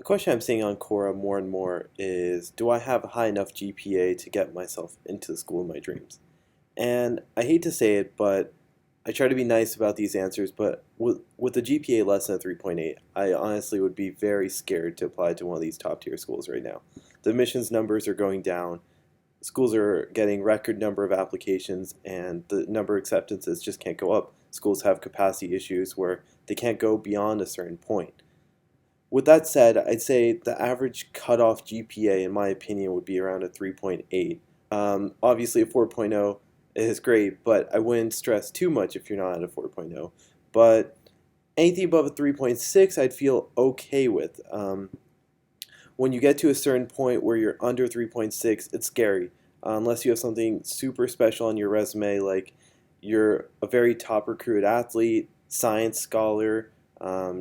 A question I'm seeing on Quora more and more is, do I have a high enough GPA to get myself into the school of my dreams? And I hate to say it, but I try to be nice about these answers, but with a GPA less than 3.8, I honestly would be very scared to apply to one of these top tier schools right now. The admissions numbers are going down, schools are getting record number of applications, and the number of acceptances just can't go up. Schools have capacity issues where they can't go beyond a certain point. With that said, I'd say the average cutoff GPA, in my opinion, would be around a 3.8. Obviously, a 4.0 is great, but I wouldn't stress too much if you're not at a 4.0. But anything above a 3.6, I'd feel okay with. When you get to a certain point where you're under 3.6, it's scary. Unless you have something super special on your resume, like you're a very top recruited athlete, science scholar,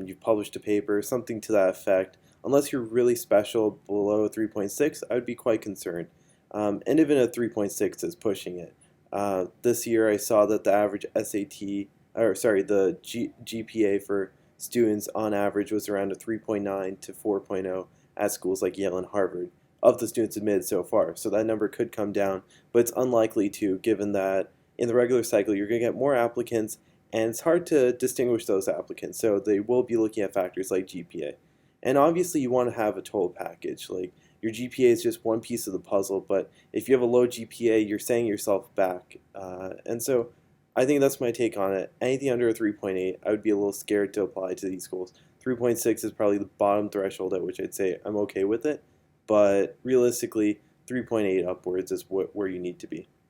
you've published a paper, something to that effect. Unless you're really special below 3.6, I would be quite concerned. And even a 3.6 is pushing it. This year I saw that the average SAT, or sorry, the GPA for students on average was around a 3.9 to 4.0 at schools like Yale and Harvard of the students admitted so far. So that number could come down, but it's unlikely to, given that in the regular cycle you're going to get more applicants and it's hard to distinguish those applicants. So they will be looking at factors like GPA. And obviously you want to have a total package. Like your GPA is just one piece of the puzzle, but if you have a low GPA, you're setting yourself back. And so I think that's my take on it. Anything under a 3.8, I would be a little scared to apply to these schools. 3.6 is probably the bottom threshold at which I'd say I'm okay with it, but realistically, 3.8 upwards is where you need to be.